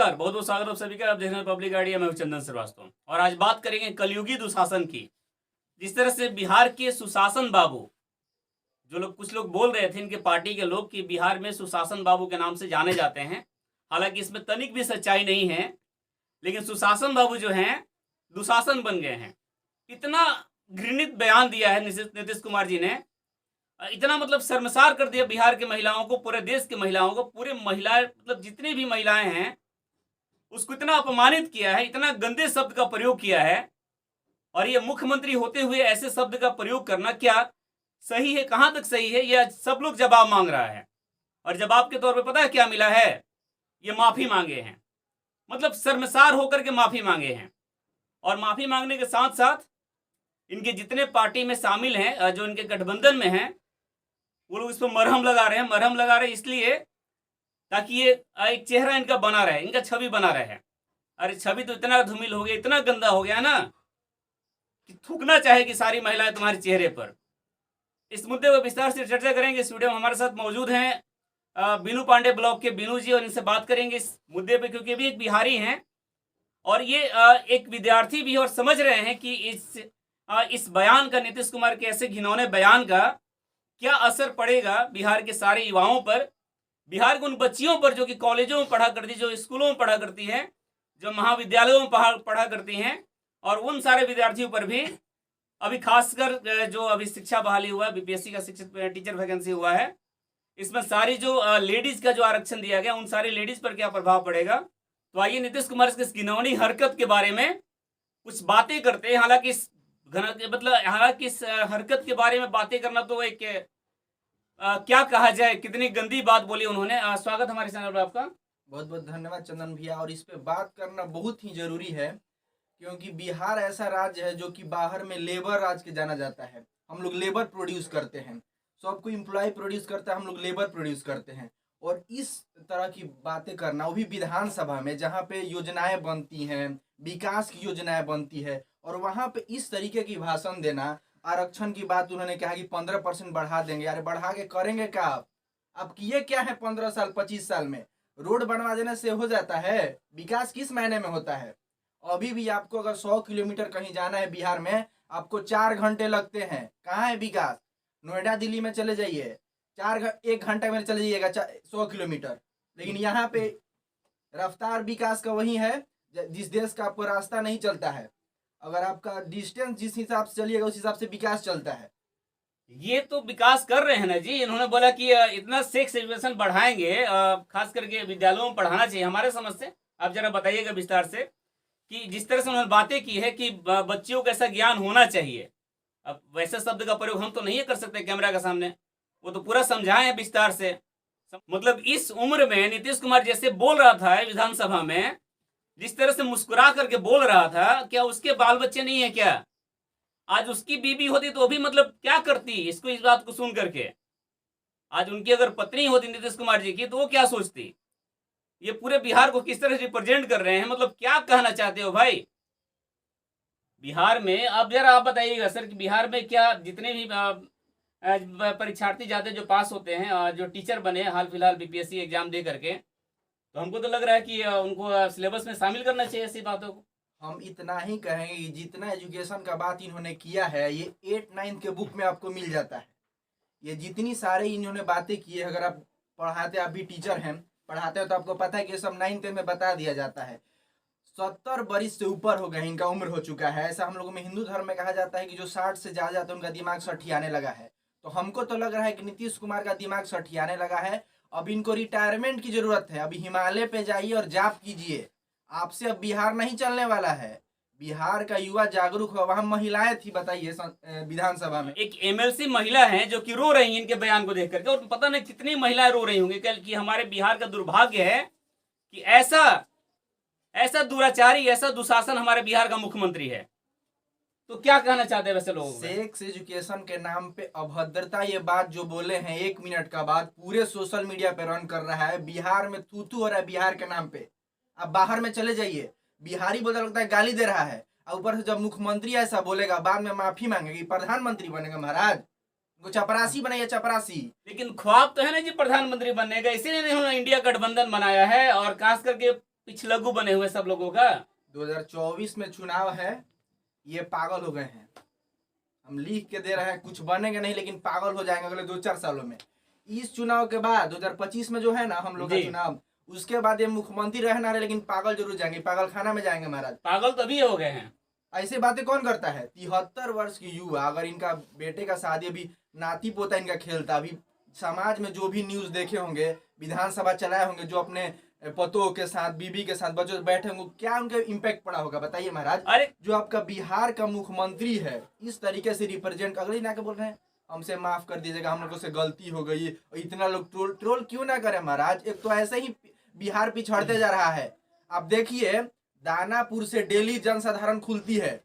नमस्कार, बहुत बहुत स्वागत आप सभी का। आप देख रहे हैं पब्लिक आइडिया, मैं हूं चंदन श्रीवास्तव और आज बात करेंगे कलयुगी दुशासन की। जिस तरह से बिहार के सुशासन बाबू, जो लोग कुछ लोग बोल रहे थे इनके पार्टी के लोग कि बिहार में सुशासन बाबू के नाम से जाने जाते हैं, हालांकि इसमें तनिक भी सच्चाई नहीं है, लेकिन सुशासन बाबू जो हैं दुशासन बन गए हैं। इतना घृणित बयान दिया है नीतीश कुमार जी ने, इतना मतलब शर्मसार कर दिया बिहार की महिलाओं को, पूरे देश की महिलाओं को, पूरे महिलाएं मतलब जितनी भी महिलाएं हैं उसको इतना अपमानित किया है, इतना गंदे शब्द का प्रयोग किया है। और ये मुख्यमंत्री होते हुए ऐसे शब्द का प्रयोग करना क्या सही है, कहां तक सही है, यह सब लोग जवाब मांग रहा है। और जवाब के तौर पे पता है क्या मिला है? ये माफी मांगे हैं, मतलब शर्मसार होकर के माफी मांगे हैं। और माफी मांगने के साथ साथ इनके जितने पार्टी में शामिल हैं, जो इनके गठबंधन में हैं, वो लोग इस पर मरहम लगा रहे हैं। मरहम लगा रहे हैं इसलिए ताकि ये एक चेहरा इनका बना रहे, इनका छवि बना रहे। अरे छवि तो इतना धूमिल हो गया, इतना गंदा हो गया ना कि थूकना चाहे कि सारी महिलाएं तुम्हारे चेहरे पर। इस मुद्दे पर विस्तार से चर्चा करेंगे। इस वीडियो में हमारे साथ मौजूद हैं बीनू पांडे ब्लॉक के बीनू जी, और इनसे बात करेंगे इस मुद्दे पे, क्योंकि भी एक बिहारी हैं और ये एक विद्यार्थी भी है और समझ रहे हैं कि इस बयान का, नीतीश कुमार के ऐसे घिनौने बयान का क्या असर पड़ेगा बिहार के सारे युवाओं पर, बिहार के उन बच्चियों पर जो कि कॉलेजों में पढ़ा करती, जो स्कूलों में पढ़ा करती हैं, जो महाविद्यालयों में पढ़ा करती हैं, और उन सारे विद्यार्थियों पर भी। अभी खासकर जो अभी शिक्षा बहाली हुआ है, बीपीएससी का शिक्षक टीचर वैकेंसी हुआ है, इसमें सारी जो लेडीज का जो आरक्षण दिया गया, उन सारी लेडीज पर क्या प्रभाव पड़ेगा। तो आइए नीतीश कुमार की इस घिनौनी हरकत के बारे में कुछ बातें करते हैं। हालांकि इस हरकत के बारे में बातें करना तो एक क्या कहा जाए, कितनी गंदी बात बोली उन्होंने। स्वागत हमारे चैनल पर आपका। बहुत बहुत धन्यवाद चंदन भैया। और इस पे बात करना बहुत ही जरूरी है, क्योंकि बिहार ऐसा राज्य है जो कि बाहर में लेबर राज के जाना जाता है। हम लोग लेबर प्रोड्यूस करते हैं, सबको एम्प्लॉय प्रोड्यूस करता है, हम लोग लेबर प्रोड्यूस करते हैं। और इस तरह की बातें करना, वो भी विधानसभा में जहाँ पे योजनाएं बनती हैं, विकास की योजनाएं बनती है, और वहाँ पे इस तरीके की भाषण देना। आरक्षण की बात उन्होंने कहा कि 15% बढ़ा देंगे। अरे बढ़ा के करेंगे क्या? आप किए क्या है 15 साल 25 साल में? रोड बनवा देने से हो जाता है? विकास किस महीने में होता है? अभी भी आपको अगर 100 किलोमीटर कहीं जाना है बिहार में, आपको 4 घंटे लगते हैं। कहाँ है विकास? नोएडा दिल्ली में चले जाइए, 1 घंटे में चले जाइएगा 100 किलोमीटर। लेकिन यहाँ पे रफ्तार विकास का वही है जिस देश का आपको रास्ता नहीं चलता है। अगर आपका डिस्टेंस जिस हिसाब से चलिएगा उस हिसाब से विकास चलता है। ये तो विकास कर रहे हैं ना जी। इन्होंने बोला कि इतना सेक्स एजुकेशन बढ़ाएंगे, खास करके विद्यालयों में पढ़ाना चाहिए हमारे समझ से। आप जरा बताइएगा विस्तार से कि जिस तरह से उन्होंने बातें की है कि बच्चियों को ऐसा ज्ञान होना चाहिए। अब वैसे शब्द का प्रयोग हम तो नहीं कर सकते कैमरा के सामने, वो तो पूरा समझाए हैं विस्तार से। मतलब इस उम्र में नीतीश कुमार जैसे बोल रहा था विधानसभा में, जिस तरह से मुस्कुरा करके बोल रहा था, क्या उसके बाल बच्चे नहीं है क्या? आज उसकी बीबी होती तो भी मतलब क्या करती इसको, इस बात को सुन करके। आज उनकी अगर पत्नी होती नीतीश कुमार जी की, तो वो क्या सोचती? ये पूरे बिहार को किस तरह रिप्रेजेंट कर रहे हैं, मतलब क्या कहना चाहते हो भाई? बिहार में अब जरा आप बताइएगा सर कि बिहार में क्या जितने भी परीक्षार्थी जाते जो पास होते हैं, जो टीचर बने हाल फिलहाल बीपीएससी एग्जाम दे करके, तो हमको तो लग रहा है कि उनको सिलेबस में शामिल करना चाहिए ऐसी बातों को। हम इतना ही कहेंगे कि जितना एजुकेशन का बात इन्होंने किया है, ये 8-9 के बुक में आपको मिल जाता है। ये जितनी सारे इन्होंने बातें की है, अगर आप पढ़ाते, आप भी टीचर हैं, पढ़ाते हो तो आपको पता है कि ये सब 9th में बता दिया जाता है। 70 बरिस से ऊपर हो गए, इनका उम्र हो चुका है। ऐसा हम लोगों में हिंदू धर्म में कहा जाता है कि जो 60 से ज्यादा जाता है उनका दिमाग सठियाने लगा है। तो हमको तो लग रहा है कि नीतीश कुमार का दिमाग सठियाने लगा है। अब इनको रिटायरमेंट की जरूरत है। अभी हिमालय पे जाइए और जाप कीजिए, आपसे अब बिहार नहीं चलने वाला है। बिहार का युवा जागरूक हो। वहां महिलाएं थी, बताइए विधानसभा में एक एमएलसी महिला है जो कि रो रही हैं इनके बयान को देख करके, और पता नहीं कितनी महिलाएं रो रही होंगी कि हमारे बिहार का दुर्भाग्य है कि ऐसा ऐसा दुराचारी, ऐसा दुशासन हमारे बिहार का मुख्यमंत्री है। तो क्या कहना चाहते हैं वैसे लोग? सेक्स एजुकेशन के नाम पे अभद्रता, ये बात जो बोले हैं 1 मिनट का बाद पूरे सोशल मीडिया पे रन कर रहा है। बिहार में तू हो रहा है बिहार के नाम पे। अब बाहर में चले जाइए, बिहारी बोलता लगता है गाली दे रहा है। और ऊपर से जब मुख्यमंत्री ऐसा बोलेगा, बाद में माफी मांगेगी, प्रधानमंत्री बनेगा महाराज। वो चपरासी बनेगा, चपरासी। लेकिन ख्वाब तो है ना जी प्रधानमंत्री बनने का, इसीलिए उन्होंने इंडिया गठबंधन बनाया है। और खास करके पिछलग्गू बने हुए सब लोगों का। 2024 में चुनाव है, ये पागल हो गए हैं। हम लिख के दे रहे हैं, कुछ बनेंगे नहीं लेकिन पागल हो जाएंगे अगले 2-4 सालों में। इस चुनाव के बाद 2025 में जो है ना हम लोग का जी। चुनाव, उसके बाद ये मुख्यमंत्री रहना रहे लेकिन पागल जरूर जाएंगे, पागल खाना में जाएंगे महाराज। पागल तभी हो गए हैं। ऐसी बातें कौन करता है? 73 वर्ष की युवा, अगर इनका बेटे का शादी, अभी नाती पोता इनका खेलता, अभी समाज में जो भी न्यूज देखे होंगे, विधानसभा चलाए होंगे, जो अपने पतों के साथ, बीबी के साथ, बच्चों से बैठे होंगे, क्या उनके इम्पैक्ट पड़ा होगा बताइए महाराज। अरे जो आपका बिहार का मुख्यमंत्री है, इस तरीके से रिप्रेजेंट, अगले दिन आके बोल रहे हैं हमसे माफ कर दीजिएगा, हम लोगों से गलती हो गई। इतना लोग ट्रोल क्यों ना करे महाराज? एक तो ऐसे ही बिहार पिछड़ते जा रहा है। आप देखिए, दानापुर से डेली जनसाधारण खुलती है,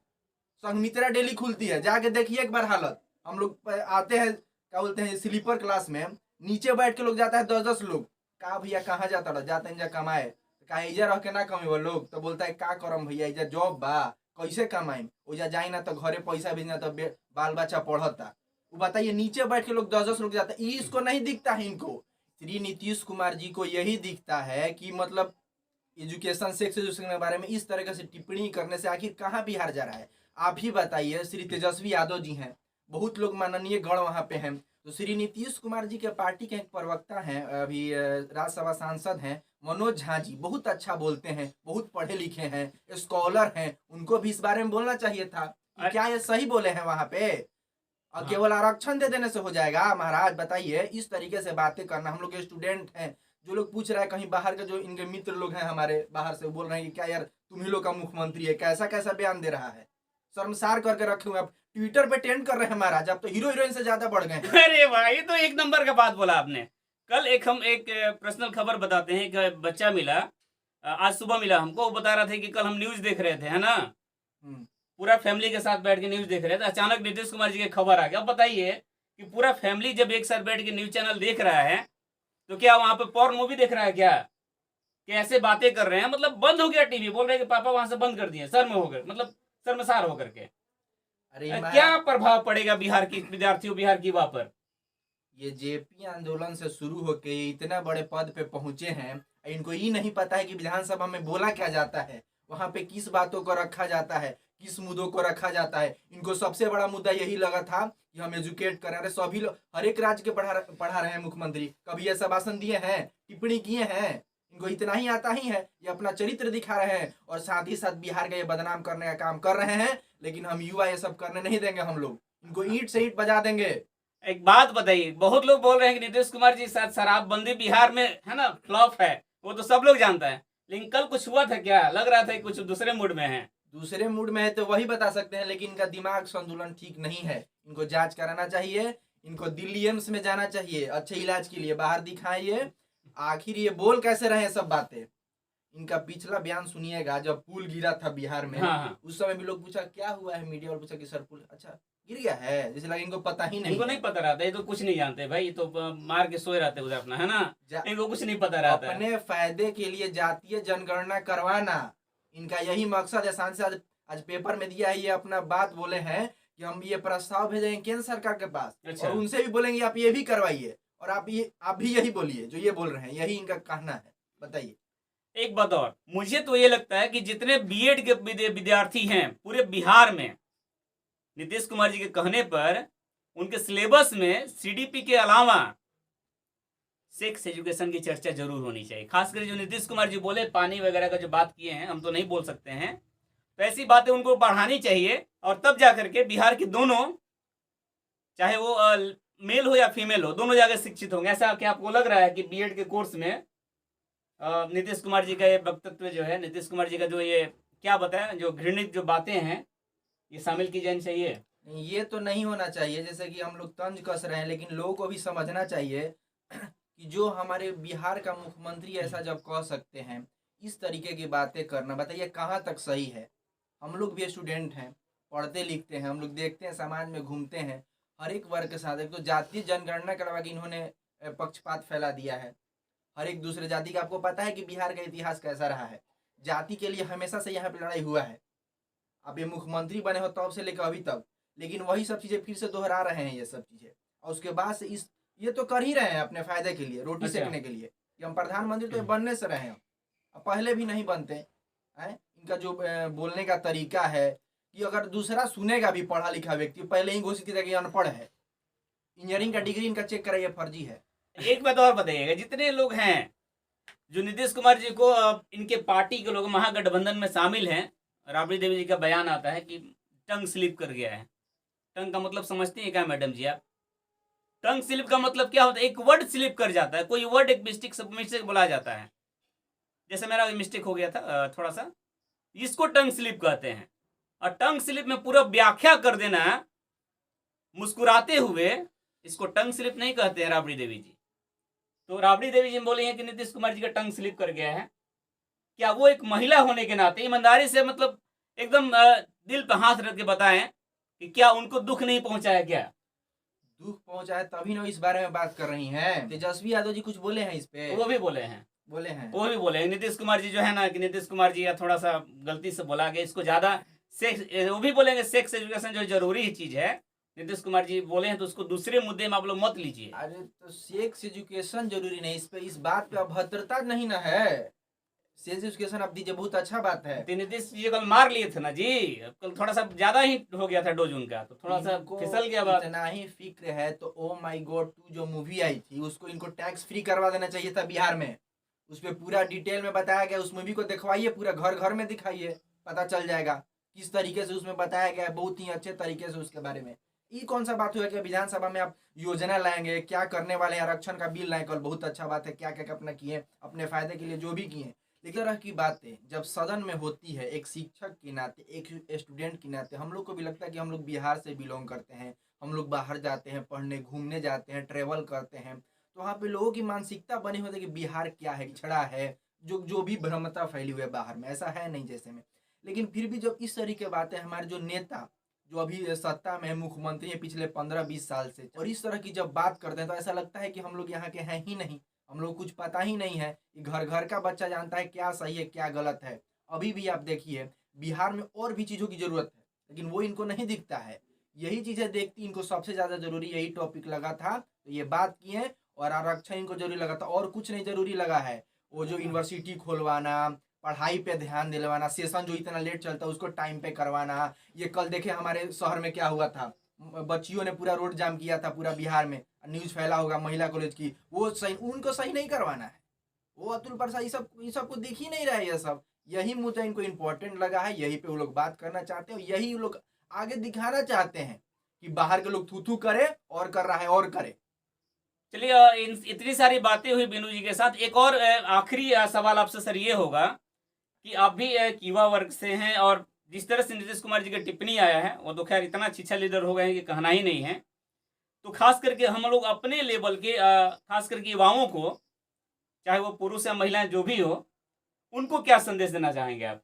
संघमित्रा डेली खुलती है, जाके देखिए एक बार हालत। हम लोग आते हैं, क्या बोलते हैं, स्लीपर क्लास में नीचे बैठ के लोग जाता है 10-10 लोग। का भैया कहाँ जाता रहा? जाते हैं कमाए, का इजा रह के ना कमे वो लोग, तो बोलता है का करम भैया, इजा जॉब बा, कैसे कमाई, ओजा जाई ना तो घरे पैसा भेजना, तो बाल बच्चा पढ़ता। वो बताइए, नीचे बैठ के लोग 10-10 लोग जाता है, इसको नहीं दिखता है। इनको, श्री नीतीश कुमार जी को यही दिखता है कि मतलब एजुकेशन, सेक्स एजुकेशन के बारे में इस तरह से टिप्पणी करने से आखिर कहाँ बिहार जा रहा है? आप ही बताइए। श्री तेजस्वी यादव जी हैं, बहुत लोग माननीय गण वहाँ पे हैं। तो श्री नीतीश कुमार जी के पार्टी के एक प्रवक्ता हैं, अभी राज्यसभा सांसद हैं, मनोज झा जी, बहुत अच्छा बोलते हैं, बहुत पढ़े लिखे हैं, स्कॉलर हैं, उनको भी इस बारे में बोलना चाहिए था कि क्या ये सही बोले हैं वहाँ पे, और केवल आरक्षण दे देने से हो जाएगा महाराज? बताइए, इस तरीके से बातें करना। हम लोग के स्टूडेंट हैं, जो लोग पूछ रहा है कहीं बाहर के, जो इनके मित्र लोग हैं हमारे बाहर से, बोल रहे हैं कि क्या यार तुम ही लोग का मुख्यमंत्री है, कैसा कैसा बयान दे रहा है, शर्मसार करके रखे हुए। आप ट्विटर पे ट्रेंड कर रहे हैं महाराज, आप तो हीरो हीरोइन से ज्यादा बढ़ गए हैं। अरे भाई, तो एक नंबर का बात बोला आपने। कल हम एक पर्सनल खबर बताते हैं। एक बच्चा मिला, आज सुबह मिला हमको, वो बता रहा था कि कल हम न्यूज देख रहे थे, है ना, पूरा फैमिली के साथ बैठ के न्यूज देख रहे थे, अचानक नीतीश कुमार जी की खबर आ गया। अब बताइए कि पूरा फैमिली जब एक साथ बैठ के न्यूज चैनल देख रहा है, तो क्या वहां पे पॉर्न मूवी देख रहा है क्या? कैसे बातें कर रहे हैं, मतलब बंद हो गया टीवी, बोल रहे हैं कि पापा वहां से बंद कर दिए, शर्म हो गए, मतलब शर्मसार होकर के। अरे क्या प्रभाव पड़ेगा बिहार की विद्यार्थियों, बिहार की युवा पर? ये जेपी आंदोलन से शुरू होके इतना बड़े पद पे पहुंचे हैं, इनको ये नहीं पता है कि विधानसभा में बोला क्या जाता है, वहां पे किस बातों को रखा जाता है, किस मुद्दों को रखा जाता है। इनको सबसे बड़ा मुद्दा यही लगा था कि हम एजुकेट करें। अरे सभी लोग, हर एक राज्य के पढ़ा रहे हैं मुख्यमंत्री, कभी ऐसा भाषण दिए हैं, टिप्पणी किए हैं? इनको इतना ही आता ही है, ये अपना चरित्र दिखा रहे हैं और साथ ही साथ बिहार का ये बदनाम करने का काम कर रहे हैं। लेकिन हम युवा ये सब करने नहीं देंगे, हम लोग इनको ईंट से ईंट बजा देंगे। एक बात बताइए, बहुत लोग बोल रहे हैं कि नीतीश कुमार जी साथ शराबबंदी बिहार में है ना फ्लॉप है, वो तो सब लोग जानता है, लेकिन कल कुछ हुआ था क्या? लग रहा था कुछ दूसरे मूड में है। दूसरे मूड में है तो वही बता सकते हैं, लेकिन इनका दिमाग संतुलन ठीक नहीं है। इनको जांच कराना चाहिए, इनको दिल्ली एम्स में जाना चाहिए अच्छे इलाज के लिए, बाहर दिखाइए। आखिर ये बोल कैसे रहे हैं सब बातें? इनका पिछला बयान सुनिएगा, जब पुल गिरा था बिहार में, हाँ। उस समय भी लोग पूछा क्या हुआ है, मीडिया वाले पूछा कि सर पुल अच्छा गिर गया है, जैसे लगा इनको पता ही नहीं। इनको नहीं पता रहता, ये तो कुछ नहीं जानते भाई, ये तो मार के सोए रहते उधर अपना, है ना, इनको कुछ नहीं पता रहता। अपने फायदे के लिए जातीय जनगणना करवाना इनका यही मकसद है। सांसद आज पेपर में दिया है, ये अपना बात बोले हैं कि हम ये प्रस्ताव भेजेंगे केंद्र सरकार के पास। अच्छा। और उनसे भी बोलेंगे आप ये भी करवाइए, और आप भी यही बोलिए जो ये बोल रहे हैं, यही इनका कहना है। बताइए। एक बात और, मुझे तो ये लगता है कि जितने बीएड के विद्यार्थी हैं पूरे बिहार में, नीतीश कुमार जी के कहने पर उनके सिलेबस में सीडीपी के अलावा सेक्स एजुकेशन की चर्चा जरूर होनी चाहिए। खासकर जो नीतीश कुमार जी बोले पानी वगैरह का जो बात किए हैं, हम तो नहीं बोल सकते हैं, तो ऐसी बातें उनको बढ़ानी चाहिए, और तब जाकर के बिहार के दोनों, चाहे वो मेल हो या फीमेल हो, दोनों जाकर शिक्षित होंगे। ऐसा क्या आपको लग रहा है कि बीएड के कोर्स में नीतीश कुमार जी का ये वक्तव्य जो है, नीतीश कुमार जी का जो ये क्या बताया, जो घृणित जो बातें हैं, ये शामिल की जानी चाहिए? ये तो नहीं होना चाहिए, जैसे कि हम लोग तंज कस रहे हैं, लेकिन लोगों को भी समझना चाहिए कि जो हमारे बिहार का मुख्यमंत्री ऐसा जब कह सकते हैं, इस तरीके की बातें करना, बताइए कहाँ तक सही है? हम लोग भी स्टूडेंट हैं, पढ़ते लिखते हैं, हम लोग देखते हैं, समाज में घूमते हैं, हर एक वर्ग के साथ। एक तो जातीय जनगणना करवा के इन्होंने पक्षपात फैला दिया है हर एक दूसरे जाति का। आपको पता है कि बिहार का इतिहास कैसा रहा है? जाति के लिए हमेशा से यहाँ पे लड़ाई हुआ है। अब ये मुख्यमंत्री बने हो तब से लेकर अभी तक, लेकिन वही सब चीजें फिर से दोहरा रहे हैं ये सब चीजें, और उसके बाद से ये तो कर ही रहे हैं अपने फायदे के लिए, रोटी अच्छा। सेकने के लिए कि हम प्रधानमंत्री तो बनने से रहे हैं। पहले भी नहीं बनते हैं। इनका जो बोलने का तरीका है कि अगर दूसरा सुनेगा भी पढ़ा लिखा व्यक्ति, पहले ही घोषित किया कि अनपढ़ है, इंजीनियरिंग का डिग्री इनका चेक कराइए फर्जी है। एक बात और बताइएगा, जितने लोग हैं जो नीतीश कुमार जी को इनके पार्टी के लोग महागठबंधन में शामिल हैं, राबड़ी देवी जी का बयान आता है कि टंग स्लिप कर गया है। टंग का मतलब समझते हैं क्या मैडम जी आप? टंग स्लिप का मतलब क्या होता है? एक वर्ड स्लिप कर जाता है, कोई वर्ड एक मिस्टेक बोला जाता है। जैसे मेरा मिस्टेक हो गया था थोड़ा सा, इसको टंग स्लिप कहते हैं। और टंग स्लिप में पूरा व्याख्या कर देना मुस्कुराते हुए, इसको टंग स्लिप नहीं कहते हैं राबड़ी देवी जी। तो राबड़ी देवी जी बोली है कि नीतीश कुमार जी का टंग स्लिप कर गया है। क्या वो एक महिला होने के नाते ईमानदारी से मतलब एकदम दिल पे हाथ रख के बताएं कि क्या उनको दुख नहीं पहुंचाया गया? दुख पहुंचा है तभी ना इस बारे में बात कर रही हैं। तेजस्वी यादव जी कुछ बोले हैं इस पे? वो भी बोले हैं, वो भी बोले हैं। नीतीश कुमार जी जो है ना, कि नीतीश कुमार जी या थोड़ा सा गलती से बोला गया, इसको ज्यादा सेक्स, वो भी बोलेंगे सेक्स एजुकेशन जो जरूरी चीज है, नीतीश कुमार जी बोले हैं, तो उसको दूसरे मुद्दे में आप लोग मत लीजिए। अरे तो सेक्स एजुकेशन जरूरी नहीं, इस बात पे अभद्रता नहीं ना है। सेक्स एजुकेशन आप दीजिए, बहुत अच्छा बात है। तो नीतीश जी कल मार लिए थे ना जी, कल थोड़ा सा ज्यादा ही हो गया था डोज उनका, तो थोड़ा सा फिसल गया बात। इतना ही फिक्र है तो ओ माई गॉड 2 जो मूवी आई थी उसको इनको टैक्स फ्री करवा देना चाहिए था बिहार में। उस पर पूरा डिटेल में बताया गया, उस मूवी को दिखवाइए, पूरा घर घर में दिखाइए, पता चल जाएगा किस तरीके से उसमें बताया गया है, बहुत ही अच्छे तरीके से उसके बारे में। ये कौन सा बात हुआ कि विधानसभा में आप योजना लाएंगे, क्या करने वाले हैं, आरक्षण का बिल लाए, कल बहुत अच्छा बात है, क्या क्या अपना किए अपने फायदे के लिए जो भी किए। लेकिन तरह की बातें जब सदन में होती है, एक शिक्षक के नाते, एक स्टूडेंट के नाते, हम लोग को भी लगता है कि हम लोग बिहार से बिलोंग करते हैं, हम लोग बाहर जाते हैं पढ़ने, घूमने जाते हैं, ट्रेवल करते हैं, तो वहाँ पे लोगों की मानसिकता बनी होती है कि बिहार क्या है, पिछड़ा है, जो भी भ्रमता फैली हुई है बाहर में, ऐसा है नहीं जैसे में। लेकिन फिर भी जब इस तरीके की बातें, हमारे जो नेता जो अभी सत्ता में है, मुख्यमंत्री है पिछले 15-20 साल से, और इस तरह की जब बात करते हैं तो ऐसा लगता है कि हम लोग यहाँ के हैं ही नहीं, हम लोग कुछ पता ही नहीं है। घर घर का बच्चा जानता है क्या सही है क्या गलत है। अभी भी आप देखिए बिहार में और भी चीज़ों की ज़रूरत है, लेकिन वो इनको नहीं दिखता है। यही चीज़ें देखती इनको सबसे ज़्यादा ज़रूरी यही टॉपिक लगा था, तो ये बात किए, और आरक्षण इनको जरूरी लगा था, और कुछ नहीं जरूरी लगा है। वो जो यूनिवर्सिटी खोलवाना, पढ़ाई पे ध्यान दिलवाना, सेशन जो इतना लेट चलता है उसको टाइम पे करवाना। ये कल देखे हमारे शहर में क्या हुआ था, बच्चियों ने पूरा रोड जाम किया था पूरा बिहार में, न्यूज फैला होगा महिला कॉलेज की, वो सही, उनको सही नहीं करवाना है। वो अतुल प्रसाद ये सब को दिख ही नहीं रहा है। ये सब यही मुद्दा इनको इम्पोर्टेंट लगा है, यही पे वो लोग बात करना चाहते हैं, यही वो लोग आगे दिखाना चाहते हैं कि बाहर के लोग थू थू करे और कर रहा है और करे। चलिए, इतनी सारी बातें हुई बीनू जी के साथ। एक और आखिरी सवाल आपसे सर ये होगा कि आप भी एक युवा वर्ग से हैं, और जिस तरह से नीतीश कुमार जी की टिप्पणी आया है, वो तो खैर इतना अच्छा लीडर हो गए हैं कि कहना ही नहीं है। तो खास करके हम लोग अपने लेवल के खास करके युवाओं को, चाहे वो पुरुष या महिलाएं जो भी हो, उनको क्या संदेश देना चाहेंगे आप?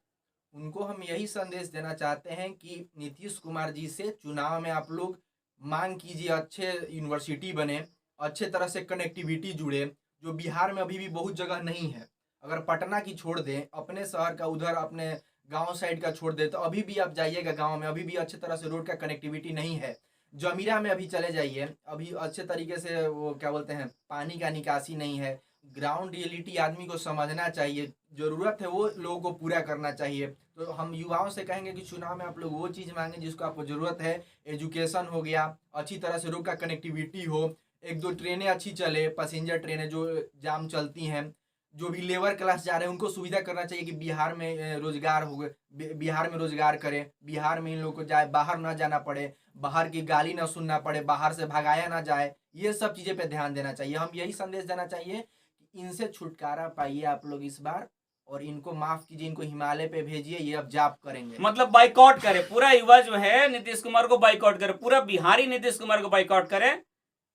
उनको हम यही संदेश देना चाहते हैं कि नीतीश कुमार जी से चुनाव में आप लोग मांग कीजिए, अच्छे यूनिवर्सिटी बने, अच्छे तरह से कनेक्टिविटी जुड़े, जो बिहार में अभी भी बहुत जगह नहीं है। अगर पटना की छोड़ दें, अपने शहर का, उधर अपने गांव साइड का छोड़ दें, तो अभी भी आप जाइएगा गांव में, अभी भी अच्छे तरह से रोड का कनेक्टिविटी नहीं है। जमीरा में अभी चले जाइए, अभी अच्छे तरीके से वो क्या बोलते हैं, पानी का निकासी नहीं है। ग्राउंड रियलिटी आदमी को समझना चाहिए, ज़रूरत है वो लोगों को पूरा करना चाहिए। तो हम युवाओं से कहेंगे कि चुनाव में आप लोग वो चीज़ मांगें जिसको आपको ज़रूरत है। एजुकेशन हो गया, अच्छी तरह से रोड का कनेक्टिविटी हो, 1-2 ट्रेनें अच्छी चले, पैसेंजर ट्रेनें जो जाम चलती हैं, जो भी लेबर क्लास जा रहे हैं उनको सुविधा करना चाहिए कि बिहार में रोजगार हो गए, बिहार में रोजगार करें, बिहार में इन लोगों को जाए, बाहर ना जाना पड़े, बाहर की गाली ना सुनना पड़े, बाहर से भगाया ना जाए, ये सब चीज़ें पे ध्यान देना चाहिए। हम यही संदेश देना चाहिए कि इनसे छुटकारा पाइए आप लोग इस बार, और इनको माफ कीजिए, इनको हिमालय पे भेजिए, ये अब जाप करेंगे। मतलब बाइकआउट करे, पूरा युवा जो है नीतीश कुमार को बाइकआउट करे, पूरा बिहारी नीतीश कुमार को बाइकआउट करे,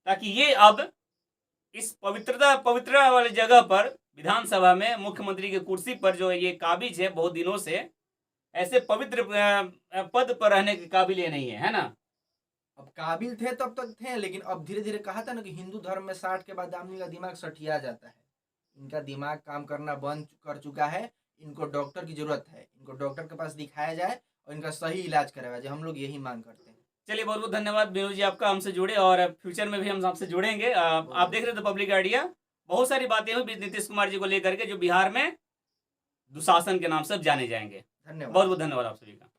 ताकि ये अब इस पवित्रता वाली जगह पर विधानसभा में मुख्यमंत्री की कुर्सी पर जो ये काबिज है बहुत दिनों से, ऐसे पवित्र पद पर रहने के काबिल ये नहीं है ना? अब काबिल थे तब तक थे, लेकिन अब धीरे धीरे कहा था ना कि हिंदू धर्म में 60 के बाद आदमी का दिमाग सठिया जाता है। इनका दिमाग काम करना बंद कर चुका है, इनको डॉक्टर की जरूरत है, इनको डॉक्टर के पास दिखाया जाए और इनका सही इलाज करवाया जाए। हम लोग यही मांग करते हैं। चलिए, बहुत बहुत धन्यवाद बीनू जी आपका, हमसे जुड़े, और फ्यूचर में भी हम आपसे जुड़ेंगे। आप देख रहे थे पब्लिक आइडिया। बहुत सारी बातें हुई नीतीश कुमार जी को लेकर के, जो बिहार में दुशासन के नाम से अब जाने जाएंगे। धन्यवाद। बहुत बहुत धन्यवाद आप सभी का।